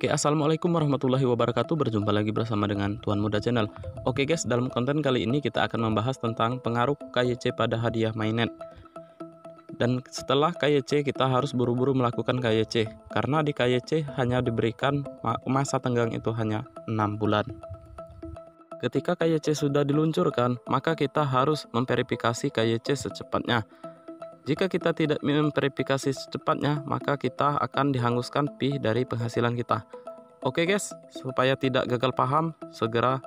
Oke, assalamualaikum warahmatullahi wabarakatuh. Berjumpa lagi bersama dengan Tuan Muda Channel. Oke guys, dalam konten kali ini kita akan membahas tentang pengaruh KYC pada hadiah mainnet. Dan setelah KYC kita harus buru-buru melakukan KYC, karena di KYC hanya diberikan masa tenggang itu hanya 6 bulan. Ketika KYC sudah diluncurkan, maka kita harus memverifikasi KYC secepatnya. Jika kita tidak memverifikasi secepatnya, maka kita akan dihanguskan fee dari penghasilan kita. Oke guys, supaya tidak gagal paham, segera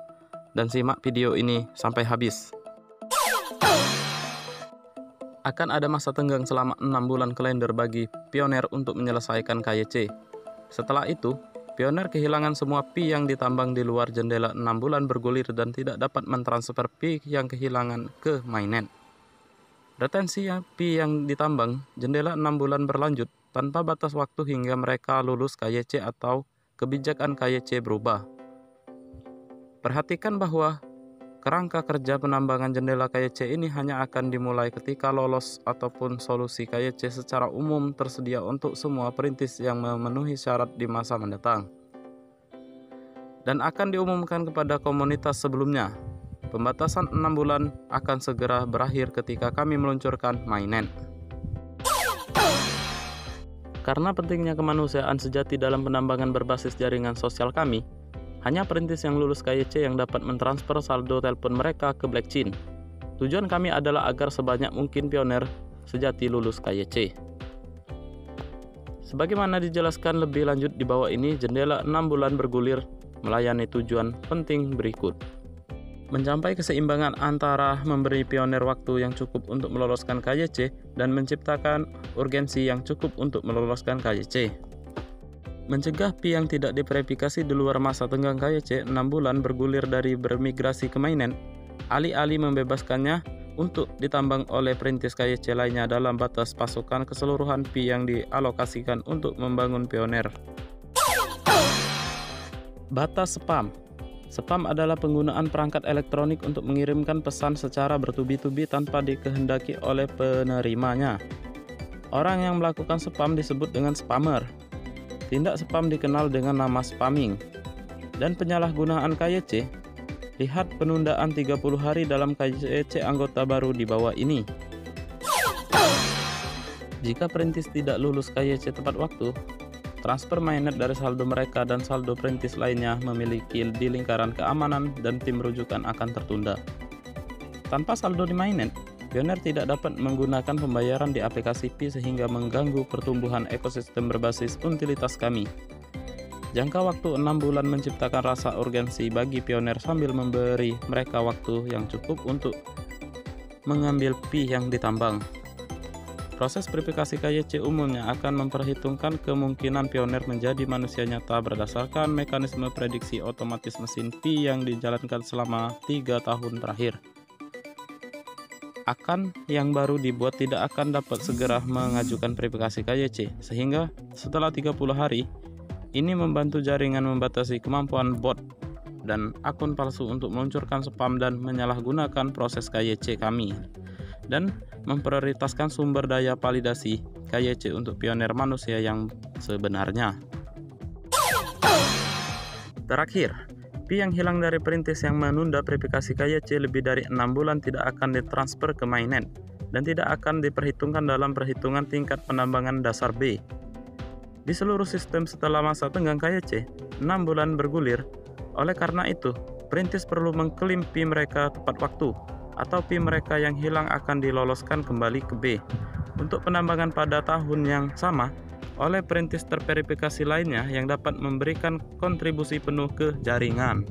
dan simak video ini sampai habis. Akan ada masa tenggang selama 6 bulan kalender bagi pioner untuk menyelesaikan KYC. Setelah itu, pioner kehilangan semua fee yang ditambang di luar jendela 6 bulan bergulir dan tidak dapat mentransfer fee yang kehilangan ke mainnet. Retensi fee yang ditambang jendela 6 bulan berlanjut tanpa batas waktu hingga mereka lulus KYC atau kebijakan KYC berubah. Perhatikan bahwa kerangka kerja penambangan jendela KYC ini hanya akan dimulai ketika lolos ataupun solusi KYC secara umum tersedia untuk semua perintis yang memenuhi syarat di masa mendatang. Dan akan diumumkan kepada komunitas sebelumnya. Pembatasan 6 bulan akan segera berakhir ketika kami meluncurkan mainnet. Karena pentingnya kemanusiaan sejati dalam penambangan berbasis jaringan sosial kami, hanya perintis yang lulus KYC yang dapat mentransfer saldo telepon mereka ke blockchain. Tujuan kami adalah agar sebanyak mungkin pioner sejati lulus KYC. Sebagaimana dijelaskan lebih lanjut di bawah ini, jendela 6 bulan bergulir melayani tujuan penting berikut. Mencapai keseimbangan antara memberi pioner waktu yang cukup untuk meloloskan KYC dan menciptakan urgensi yang cukup untuk meloloskan KYC. Mencegah fee yang tidak diverifikasi di luar masa tenggang KYC 6 bulan bergulir dari bermigrasi ke mainnet, alih-alih membebaskannya untuk ditambang oleh perintis KYC lainnya dalam batas pasukan keseluruhan fee yang dialokasikan untuk membangun pioner. Batas spam. Spam adalah penggunaan perangkat elektronik untuk mengirimkan pesan secara bertubi-tubi tanpa dikehendaki oleh penerimanya. Orang yang melakukan spam disebut dengan spammer. Tindak spam dikenal dengan nama spamming. Dan penyalahgunaan KYC, lihat penundaan 30 hari dalam KYC anggota baru di bawah ini. Jika perintis tidak lulus KYC tepat waktu, transfer mainnet dari saldo mereka dan saldo perintis lainnya memiliki di lingkaran keamanan dan tim rujukan akan tertunda. Tanpa saldo di mainnet, pioner tidak dapat menggunakan pembayaran di aplikasi Pi sehingga mengganggu pertumbuhan ekosistem berbasis utilitas kami. Jangka waktu 6 bulan menciptakan rasa urgensi bagi pioner sambil memberi mereka waktu yang cukup untuk mengambil Pi yang ditambang. Proses verifikasi KYC umumnya akan memperhitungkan kemungkinan pioner menjadi manusia nyata berdasarkan mekanisme prediksi otomatis mesin Pi yang dijalankan selama 3 tahun terakhir. Yang baru dibuat tidak akan dapat segera mengajukan verifikasi KYC, sehingga setelah 30 hari, ini membantu jaringan membatasi kemampuan bot dan akun palsu untuk meluncurkan spam dan menyalahgunakan proses KYC kami. Dan memprioritaskan sumber daya validasi KYC untuk pioner manusia yang sebenarnya. Terakhir, fee yang hilang dari perintis yang menunda verifikasi KYC lebih dari 6 bulan tidak akan ditransfer ke mainnet dan tidak akan diperhitungkan dalam perhitungan tingkat penambangan dasar B. Di seluruh sistem setelah masa tenggang KYC, 6 bulan bergulir. Oleh karena itu, perintis perlu mengklaim fee mereka tepat waktu, atau fee mereka yang hilang akan diloloskan kembali ke B untuk penambangan pada tahun yang sama oleh perintis terverifikasi lainnya yang dapat memberikan kontribusi penuh ke jaringan.